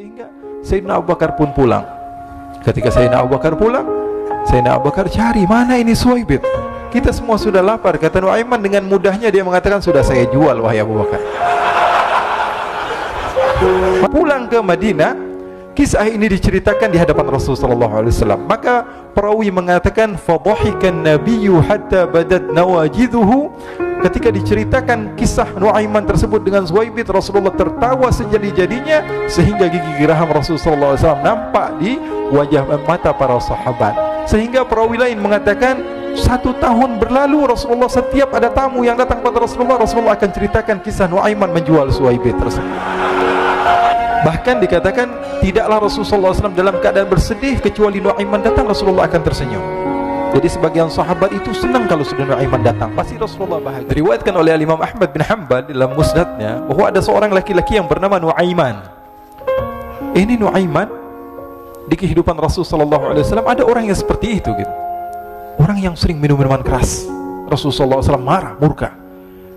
Sehingga Sayyidina Abu Bakar pun pulang. Ketika Sayyidina Abu Bakar pulang, Sayyidina Abu Bakar cari, mana ini Suwaibit? Kita semua sudah lapar. Kata Nuaiman dengan mudahnya dia mengatakan, sudah saya jual wahai Abu Bakar. Pulang ke Madinah, kisah ini diceritakan di hadapan Rasulullah SAW. Maka perawi mengatakan, fadhahikan nabiyyu hatta badat nawajiduhu. Ketika diceritakan kisah Nuaiman tersebut dengan Suwaibit, Rasulullah tertawa sejadi-jadinya sehingga gigi geraham Rasulullah SAW nampak di wajah mata para sahabat. Sehingga perawi lain mengatakan, 1 tahun berlalu Rasulullah setiap ada tamu yang datang pada Rasulullah, Rasulullah akan ceritakan kisah Nuaiman menjual Suwaibit tersebut. Bahkan dikatakan tidaklah Rasulullah SAW dalam keadaan bersedih kecuali Nuaiman datang, Rasulullah akan tersenyum. Jadi sebagian sahabat itu senang kalau sudah Nuaiman datang, pasti Rasulullah bahagia. Diriwayatkan oleh Imam Ahmad bin Hanbal dalam musnadnya bahwa ada seorang laki-laki yang bernama Nuaiman. Ini Nuaiman di kehidupan Rasulullah SAW ada orang yang seperti itu gitu. Orang yang sering minum minuman keras. Rasulullah SAW marah, murka.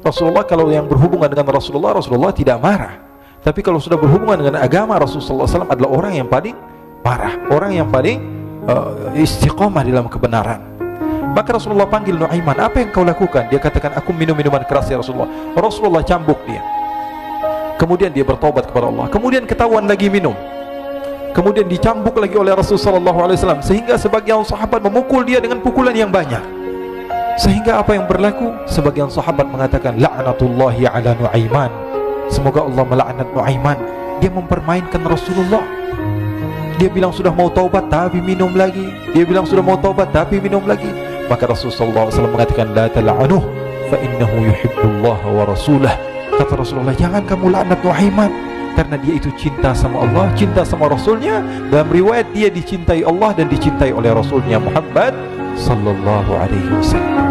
Rasulullah kalau yang berhubungan dengan Rasulullah, Rasulullah tidak marah. Tapi kalau sudah berhubungan dengan agama, Rasulullah SAW adalah orang yang paling marah, orang yang paling istiqomah dalam kebenaran. Maka Rasulullah panggil Nuaiman, apa yang kau lakukan? Dia katakan, aku minum minuman keras ya Rasulullah. Rasulullah cambuk dia. Kemudian dia bertobat kepada Allah. Kemudian ketahuan lagi minum. Kemudian dicambuk lagi oleh Rasulullah SAW, sehingga sebagian sahabat memukul dia dengan pukulan yang banyak. Sehingga apa yang berlaku? Sebagian sahabat mengatakan, la'natullahi ala Nuaiman. Semoga Allah melaknat Nuaiman. Dia mempermainkan Rasulullah. Dia bilang sudah mau taubat tapi minum lagi. Dia bilang sudah mau taubat tapi minum lagi. Maka Rasulullah SAW mengatakan, la tal'anuh fa innahu yuhibbullah wa rasulah. Kata Rasulullah, jangan kamu laknat Nuaiman, karena dia itu cinta sama Allah, cinta sama Rasulnya. Dalam riwayat dia dicintai Allah dan dicintai oleh Rasulnya Muhammad sallallahu alaihi wasallam.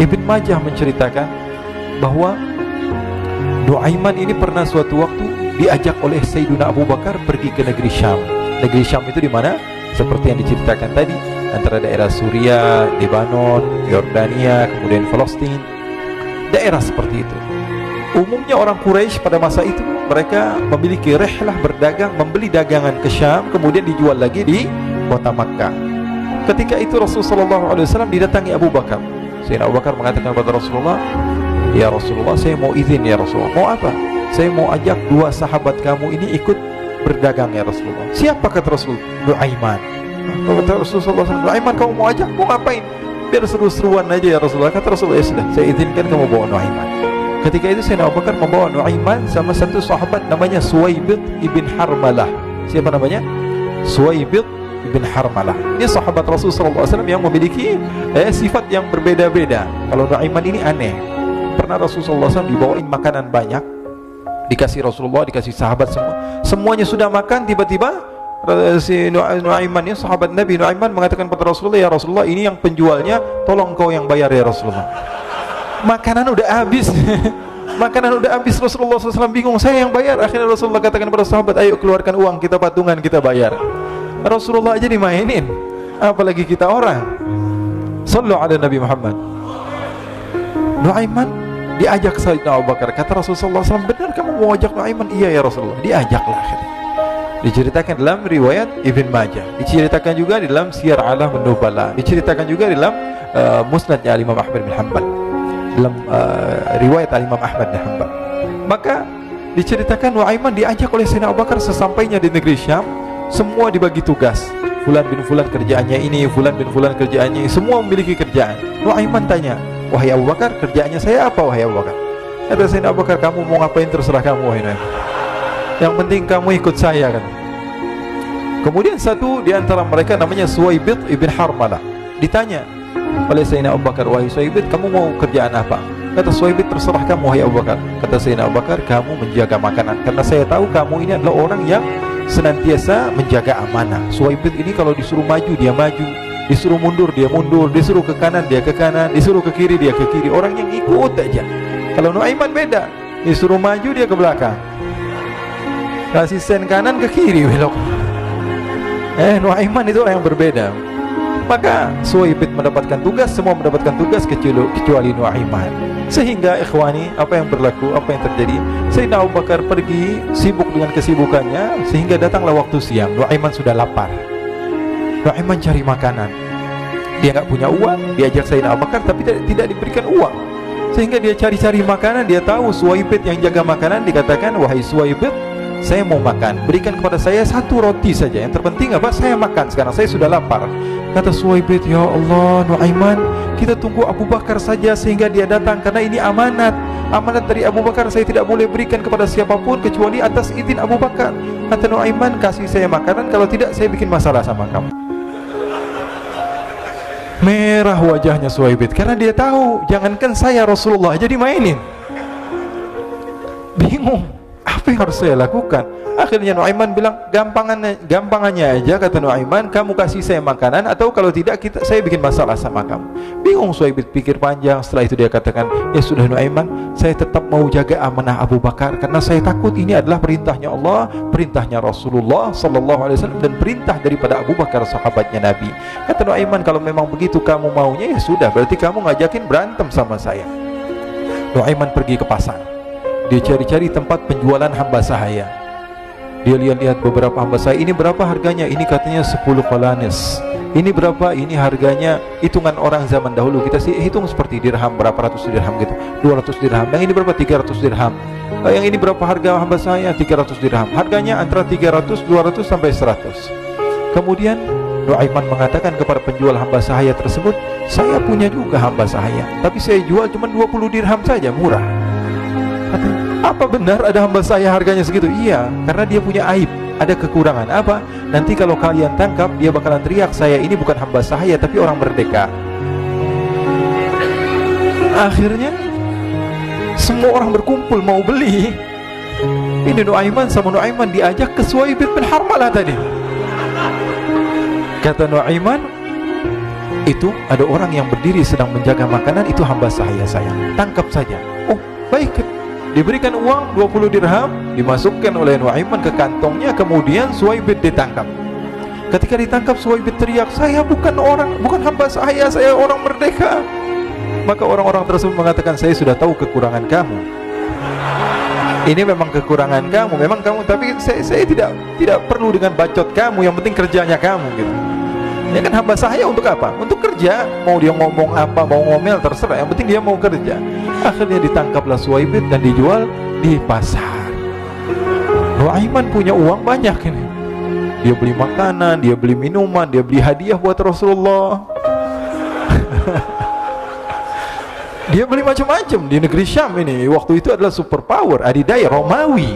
Ibn Majah menceritakan bahwa Nuaiman ini pernah suatu waktu diajak oleh Sayyidina Abu Bakar pergi ke negeri Syam. Negeri Syam itu di mana? Seperti yang diceritakan tadi, antara daerah Suriah, Lebanon, Yordania, kemudian Palestina. Daerah seperti itu. Umumnya orang Quraisy pada masa itu mereka memiliki rihlah berdagang, membeli dagangan ke Syam, kemudian dijual lagi di kota Makkah. Ketika itu Rasulullah SAW didatangi Abu Bakar. Sayyidina Abu Bakar mengatakan kepada Rasulullah, ya Rasulullah, saya mau izin ya Rasulullah. Mau apa? Saya mau ajak 2 sahabat kamu ini ikut berdagang ya Rasulullah. Siapa? Kata Rasul? Nuaiman. Kata Rasulullah SAW, Nuaiman kamu mau ajak? Mau ngapain? Biar seru-seruan aja ya Rasulullah. Kata Rasulullah, ya sudah, saya izinkan kamu bawa Nuaiman. Ketika itu Sayyidina Abu Bakar membawa Nuaiman sama satu sahabat namanya Suwaibit ibn Harmalah. Siapa namanya? Suwaibit ibn Harmalah. Ini sahabat Rasulullah SAW yang memiliki sifat yang berbeda-beda. Kalau Nuaiman ini aneh. Pernah Rasulullah SAW dibawain makanan banyak, dikasih Rasulullah, dikasih sahabat semua. Semuanya sudah makan, tiba-tiba si Nuaiman ya, sahabat Nabi Nuaiman mengatakan kepada Rasulullah, ya Rasulullah, ini yang penjualnya, tolong kau yang bayar ya Rasulullah. Makanan udah habis. Makanan udah habis. Rasulullah SAW bingung, saya yang bayar. Akhirnya Rasulullah katakan kepada sahabat, ayo keluarkan uang, kita patungan, kita bayar. Rasulullah aja dimainin, apalagi kita orang. Sallu ala Nabi Muhammad. Nuaiman diajak Sayyidina Abu Bakar. Kata Rasulullah SAW, benar kamu mau ajak Nuaiman? Iya ya Rasulullah. Diajaklah akhirnya. Diceritakan dalam riwayat Ibn Majah, diceritakan juga di dalam Siyar A'lam An-Nubala, diceritakan juga di dalam musnadnya Imam Ahmad bin Hanbal, dalam riwayat Imam Ahmad bin Hanbal. Maka diceritakan Nuaiman diajak oleh Sayyidina Abu Bakar. Sesampainya di negeri Syam, semua dibagi tugas. Fulan bin Fulan kerjaannya ini, Fulan bin Fulan kerjaannya ini, semua memiliki kerjaan. Nuaiman tanya, wahai Abu Bakar, kerjaannya saya apa wahai Abu Bakar? Kata Sayyidina Abu Bakar, kamu mau ngapain terserah kamu wahai Nuaiman. Yang penting kamu ikut saya kan. Kemudian satu di antara mereka namanya Suwaibit ibn Harmalah. Ditanya oleh Sayyidina Abu Bakar, wahai Suwaibit, kamu mau kerjaan apa? Kata Suwaibit, terserah kamu wahai Abu Bakar. Kata Sayyidina Abu Bakar, kamu menjaga makanan, karena saya tahu kamu ini adalah orang yang senantiasa menjaga amanah. Suwaibit ini kalau disuruh maju dia maju, disuruh mundur dia mundur, disuruh ke kanan dia ke kanan, disuruh ke kiri dia ke kiri. Orang yang ikut aja. Kalau Nuaiman beda, disuruh maju dia ke belakang, kasih sen kanan ke kiri belok. Nuaiman itu orang yang berbeda. Maka Suwaibid mendapatkan tugas, semua mendapatkan tugas kecuali Nuaiman. Sehingga ikhwani, apa yang berlaku, apa yang terjadi, Sayyidina Abu Bakar pergi sibuk dengan kesibukannya, sehingga datanglah waktu siang. Nuaiman sudah lapar. Nuaiman cari makanan. Dia nggak punya uang, diajak Sayyidina Abu Bakar tapi tidak diberikan uang. Sehingga dia cari-cari makanan. Dia tahu Suwaibid yang jaga makanan, dikatakan, wahai Suwaibid, saya mau makan, berikan kepada saya satu roti saja. Yang terpenting apa? Saya makan sekarang, saya sudah lapar. Kata Suwaibid, ya Allah Nuaiman, kita tunggu Abu Bakar saja sehingga dia datang, karena ini amanat. Amanat dari Abu Bakar, saya tidak boleh berikan kepada siapapun kecuali atas izin Abu Bakar. Kata Nuaiman, kasih saya makanan, kalau tidak saya bikin masalah sama kamu. Merah wajahnya Suwaibid, karena dia tahu, jangankan saya, Rasulullah jadi mainin. Bingung, apa yang harus saya lakukan? Akhirnya Nuaiman bilang, gampangannya aja, kata Nuaiman, kamu kasih saya makanan, atau kalau tidak saya bikin masalah sama kamu. Bingung Suwaibid, pikir panjang. Setelah itu dia katakan, ya sudah Nuaiman, saya tetap mau jaga amanah Abu Bakar, karena saya takut ini adalah perintahnya Allah, perintahnya Rasulullah sallallahu alaihi wasallam, dan perintah daripada Abu Bakar, sahabatnya Nabi. Kata Nuaiman, kalau memang begitu kamu maunya, ya sudah, berarti kamu ngajakin berantem sama saya. Nuaiman pergi ke pasar. Dia cari-cari tempat penjualan hamba sahaya. Dia lihat-lihat beberapa hamba sahaya. Ini berapa harganya? Ini katanya 10 qalanis. Ini berapa? Ini harganya hitungan orang zaman dahulu. Kita sih hitung seperti dirham, berapa ratus dirham gitu. 200 dirham. Yang ini berapa? 300 dirham. Yang ini berapa harga hamba sahaya? 300 dirham. Harganya antara 300, 200 sampai 100. Kemudian Nuaiman mengatakan kepada penjual hamba sahaya tersebut, saya punya juga hamba sahaya, tapi saya jual cuma 20 dirham saja, murah. Apa benar ada hamba saya harganya segitu? Iya, karena dia punya aib, ada kekurangan. Apa? Nanti kalau kalian tangkap, dia bakalan teriak, saya ini bukan hamba sahaya tapi orang merdeka. Akhirnya semua orang berkumpul mau beli. Ini Nuaiman sama Nuaiman diajak ke Suwaibid bin Harmalah tadi. Kata Nuaiman, itu ada orang yang berdiri sedang menjaga makanan, itu hamba sahaya saya, tangkap saja. Oh baik. Diberikan uang 20 dirham, dimasukkan oleh Nuaiman ke kantongnya. Kemudian Suwaibid ditangkap. Ketika ditangkap, Suwaibid teriak, saya bukan hamba saya orang merdeka. Maka orang-orang tersebut mengatakan, saya sudah tahu kekurangan kamu. Ini memang kekurangan kamu, memang kamu, tapi saya tidak perlu dengan bacot kamu, yang penting kerjanya kamu gitu. Ya kan, hamba saya untuk apa? Untuk kerja. Mau dia ngomong apa, mau ngomel, terserah, yang penting dia mau kerja. Akhirnya ditangkaplah Suwaibid dan dijual di pasar. Nuaiman punya uang banyak ini. Dia beli makanan, dia beli minuman, dia beli hadiah buat Rasulullah. Dia beli macam-macam di negeri Syam ini. Waktu itu adalah superpower, adidaya Romawi.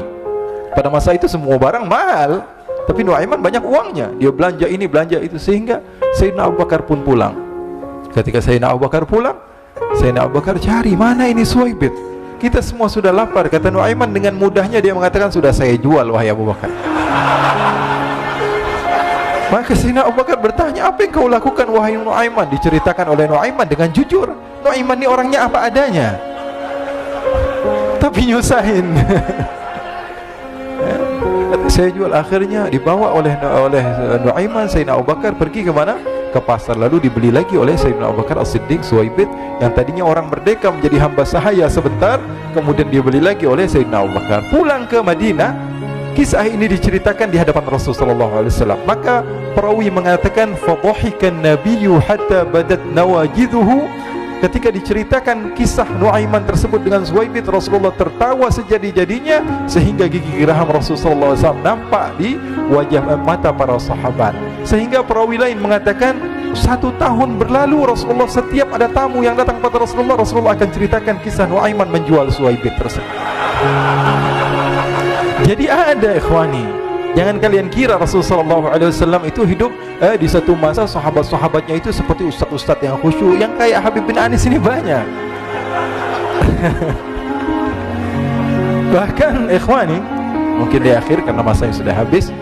Pada masa itu semua barang mahal, tapi Nuaiman banyak uangnya. Dia belanja ini, belanja itu, sehingga Sayyidina Abu Bakar pun pulang. Ketika Sayyidina Abu Bakar pulang, Sayyidina Abu Bakar cari, mana ini Suwaibid? Kita semua sudah lapar. Kata Nuaiman dengan mudahnya dia mengatakan, sudah saya jual wahai Abu Bakar. Maka Sayyidina Abu Bakar bertanya, apa yang kau lakukan wahai Nuaiman? Diceritakan oleh Nuaiman dengan jujur. Nuaiman ini orangnya apa adanya, tapi nyusahin. Saya jual. Akhirnya dibawa oleh Nuaiman, Sayyidina Abu Bakar pergi ke mana? Ke pasar. Lalu dibeli lagi oleh Sayyidina Abu Bakar As-Siddiq, Suwaibid yang tadinya orang merdeka menjadi hamba sahaya sebentar, kemudian dia beli lagi oleh Sayyidina Abu Bakar. Pulang ke Madinah, kisah ini diceritakan di hadapan Rasulullah SAW. Maka perawi mengatakan, fadhahikan nabiyyu hatta badat nawajiduhu. Ketika diceritakan kisah Nuaiman tersebut dengan Suwaibid, Rasulullah tertawa sejadi-jadinya sehingga gigi geraham Rasulullah SAW nampak di wajah mata para sahabat. Sehingga perawi lain mengatakan, 1 tahun berlalu Rasulullah, setiap ada tamu yang datang kepada Rasulullah, Rasulullah akan ceritakan kisah Nuaiman menjual Suwaibid tersebut. Jadi ada ikhwani, jangan kalian kira Rasulullah SAW itu hidup di satu masa sahabat-sahabatnya itu seperti ustaz-ustaz yang khusyuk, yang kayak Habib bin Anis ini banyak. Bahkan ikhwani, mungkin di akhir karena masanya sudah habis,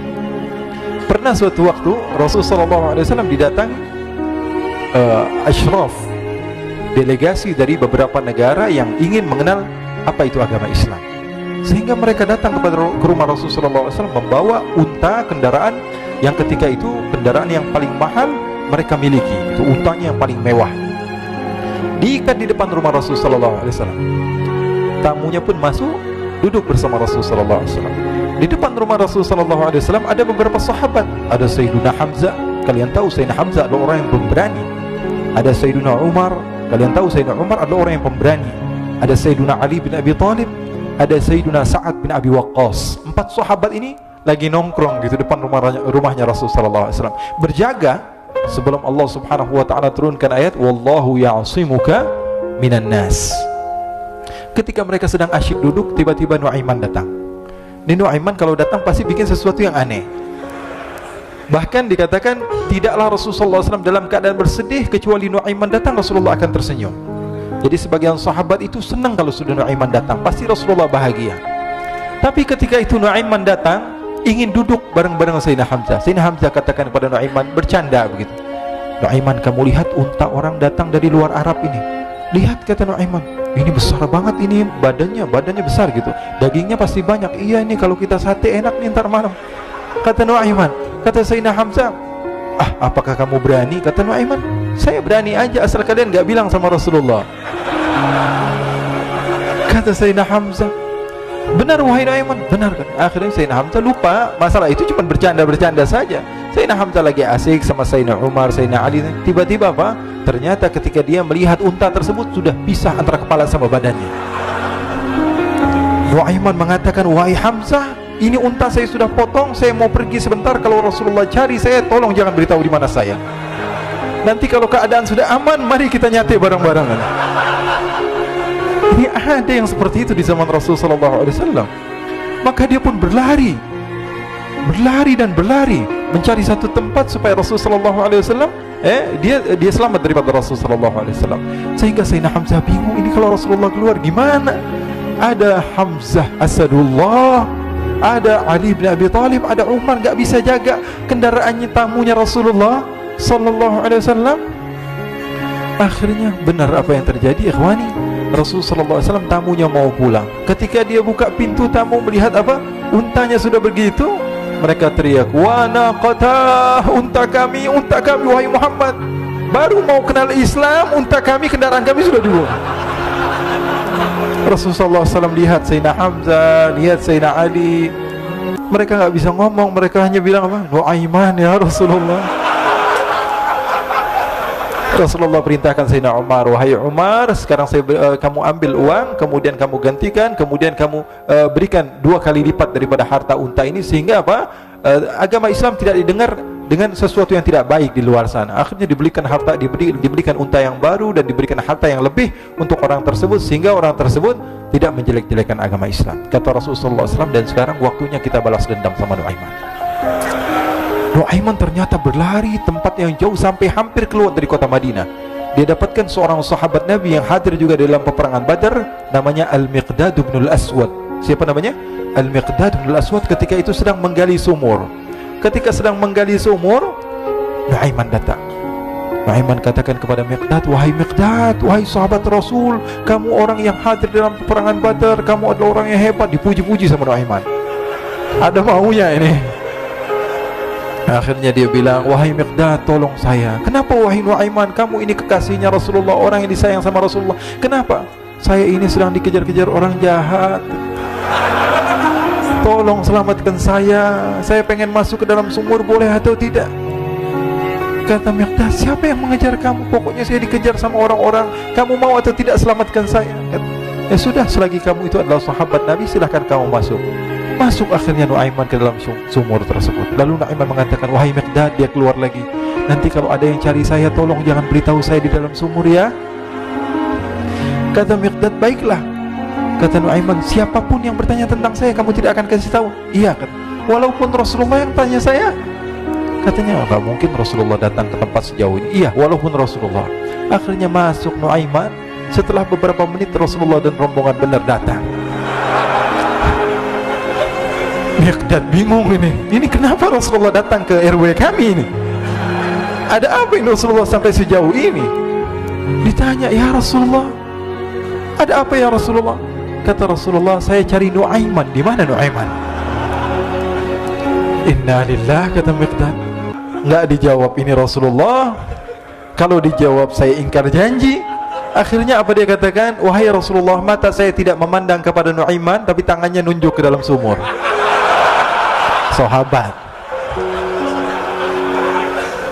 pernah suatu waktu Rasulullah SAW didatangi asyraf, delegasi dari beberapa negara yang ingin mengenal apa itu agama Islam. Sehingga mereka datang ke rumah Rasulullah SAW membawa unta, kendaraan yang ketika itu kendaraan yang paling mahal mereka miliki, itu untanya yang paling mewah. Diikat di depan rumah Rasul sallallahu alaihi wasallam. Tamunya pun masuk, duduk bersama Rasul sallallahu alaihi wasallam. Di depan rumah Rasul sallallahu alaihi wasallam ada beberapa sahabat. Ada Sayyiduna Hamzah. Kalian tahu Sayyidina Hamzah adalah orang yang pemberani. Ada Sayyiduna Umar. Kalian tahu Sayyidina Umar adalah orang yang pemberani. Ada Sayyiduna Ali bin Abi Thalib. Ada Sayyiduna Sa'ad bin Abi Waqqas. 4 sahabat ini lagi nongkrong gitu depan rumahnya Rasul sallallahu alaihi wasallam, berjaga sebelum Allah Subhanahu wa taala turunkan ayat wallahu ya'simuka minan nas. Ketika mereka sedang asyik duduk, tiba-tiba Nuaiman datang. Ini Nuaiman kalau datang pasti bikin sesuatu yang aneh. Bahkan dikatakan tidaklah Rasulullah SAW dalam keadaan bersedih, kecuali Nuaiman datang Rasulullah akan tersenyum. Jadi sebagian sahabat itu senang kalau sudah Nuaiman datang, pasti Rasulullah bahagia. Tapi ketika itu Nuaiman datang, ingin duduk bareng-bareng Sayyidina Hamzah. Sayyidina Hamzah katakan kepada Nuaiman, bercanda begitu, Nuaiman, kamu lihat unta orang datang dari luar Arab ini. Lihat, kata Nuaiman, ini besar banget, ini badannya besar gitu, dagingnya pasti banyak. Iya, ini kalau kita sate enak nih ntar malam, kata Nuaiman. Kata Sayyidina Hamzah, apakah kamu berani? Kata Nuaiman, saya berani aja asal kalian gak bilang sama Rasulullah. Kata Sayyidina Hamzah, benar wahai Nuaiman, benar kan? Akhirnya Sayyidina Hamzah lupa masalah itu, cuma bercanda-bercanda saja. Sayyidina Hamzah lagi asik sama Sayyidina Umar, Sayyidina Ali. Tiba-tiba apa? Ternyata ketika dia melihat unta tersebut sudah pisah antara kepala sama badannya. Nuaiman mengatakan, wahai Hamzah, ini unta saya sudah potong, saya mau pergi sebentar. Kalau Rasulullah cari saya, tolong jangan beritahu di mana saya. Nanti kalau keadaan sudah aman, mari kita nyate bareng-bareng. Ini ada yang seperti itu di zaman Rasulullah SAW. Maka dia pun berlari dan berlari mencari satu tempat supaya Rasulullah SAW dia selamat daripada Rasulullah SAW. Sehingga Sayyidina Hamzah bingung, ini kalau Rasulullah keluar gimana? Ada Hamzah Asadullah, ada Ali bin Abi Thalib, ada Umar, gak bisa jaga kendaraannya, tamunya Rasulullah sallallahu alaihi wasallam. Akhirnya benar apa yang terjadi, ikhwani. Rasul sallallahu alaihi wasallam tamunya mau pulang. Ketika dia buka pintu, tamu melihat apa? Untanya sudah begitu. Mereka teriak, wa naqatah, unta kami wahai Muhammad. Baru mau kenal Islam, unta kami, kendaraan kami sudah dibuang. Rasulullah SAW lihat Sayyidina Hamzah, lihat Sayyidina Ali. Mereka gak bisa ngomong, mereka hanya bilang apa? Nuaiman ya Rasulullah. Rasulullah perintahkan Sayyidina Umar, wahai Umar, sekarang kamu ambil uang, kemudian kamu gantikan, kemudian kamu berikan 2 kali lipat daripada harta unta ini, sehingga apa? Agama Islam tidak didengar dengan sesuatu yang tidak baik di luar sana. Akhirnya diberikan harta, diberikan unta yang baru dan diberikan harta yang lebih untuk orang tersebut, sehingga orang tersebut tidak menjelek-jelekan agama Islam. Kata Rasulullah SAW, dan sekarang waktunya kita balas dendam sama Nuaiman. Nuaiman ternyata berlari tempat yang jauh sampai hampir keluar dari kota Madinah. Dia dapatkan seorang sahabat Nabi yang hadir juga dalam peperangan Badar, namanya Al-Miqdad bin Al-Aswad. Siapa namanya? Al-Miqdad bin Al-Aswad ketika itu sedang menggali sumur. Ketika sedang menggali sumur, Nuaiman datang. Nuaiman katakan kepada Miqdad, wahai Miqdad, wahai sahabat Rasul, kamu orang yang hadir dalam peperangan Badar, kamu adalah orang yang hebat. Dipuji-puji sama Nuaiman. Ada maunya ini. Akhirnya dia bilang, wahai Miqdad, tolong saya. Kenapa wahai Nuaiman? Kamu ini kekasihnya Rasulullah, orang yang disayang sama Rasulullah. Kenapa? Saya ini sedang dikejar-kejar orang jahat. Tolong selamatkan saya. Saya pengen masuk ke dalam sumur, boleh atau tidak? Kata Miqdad, siapa yang mengejar kamu? Pokoknya saya dikejar sama orang-orang. Kamu mau atau tidak selamatkan saya? Ya sudah, selagi kamu itu adalah sahabat Nabi, silahkan kamu masuk. Masuk akhirnya Nuaiman ke dalam sumur tersebut. Lalu Nuaiman mengatakan, wahai Miqdad, dia keluar lagi. Nanti kalau ada yang cari saya, tolong jangan beritahu saya di dalam sumur ya. Kata Miqdad, baiklah. Kata Nuaiman, siapapun yang bertanya tentang saya, kamu tidak akan kasih tahu? Iya kan? Walaupun Rasulullah yang tanya saya? Katanya, enggak mungkin Rasulullah datang ke tempat sejauh ini. Iya, walaupun Rasulullah. Akhirnya masuk Nuaiman. Setelah beberapa menit, Rasulullah dan rombongan benar datang. Miqdad bingung ini. Ini kenapa Rasulullah datang ke RW kami ini? Ada apa ini Rasulullah sampai sejauh ini? Ditanya, ya Rasulullah, ada apa ya Rasulullah? Kata Rasulullah, saya cari Nuaiman. Di mana Nuaiman? Inna lillah, kata Miqdad. Nggak dijawab ini Rasulullah. Kalau dijawab saya ingkar janji. Akhirnya apa dia katakan? Wahai Rasulullah, mata saya tidak memandang kepada Nuaiman, tapi tangannya nunjuk ke dalam sumur. Sahabat.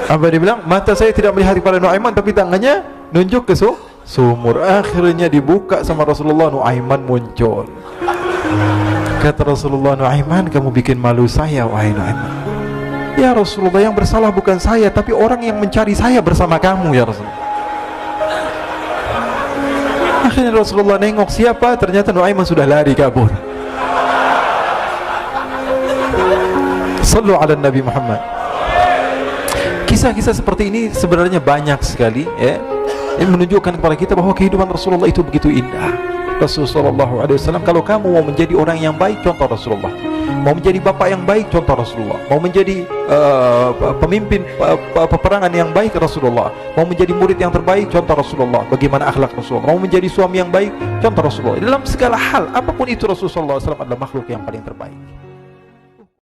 Apa dia bilang? Mata saya tidak melihat kepada Nuaiman, tapi tangannya nunjuk ke sumur. Akhirnya dibuka sama Rasulullah, Nuaiman muncul. Kata Rasulullah, Nuaiman, kamu bikin malu saya, wahai Nuaiman. Ya Rasulullah, yang bersalah bukan saya, tapi orang yang mencari saya bersama kamu, ya Rasulullah. Akhirnya Rasulullah nengok siapa, ternyata Nuaiman sudah lari kabur. Sallu ala Nabi Muhammad. Kisah-kisah seperti ini sebenarnya banyak sekali, ya. Ini menunjukkan kepada kita bahwa kehidupan Rasulullah itu begitu indah. Rasulullah SAW, kalau kamu mau menjadi orang yang baik, contoh Rasulullah. Mau menjadi bapak yang baik, contoh Rasulullah. Mau menjadi pemimpin peperangan yang baik, Rasulullah. Mau menjadi murid yang terbaik, contoh Rasulullah. Bagaimana akhlak Rasulullah. Mau menjadi suami yang baik, contoh Rasulullah. Dalam segala hal, apapun itu, Rasulullah SAW adalah makhluk yang paling terbaik.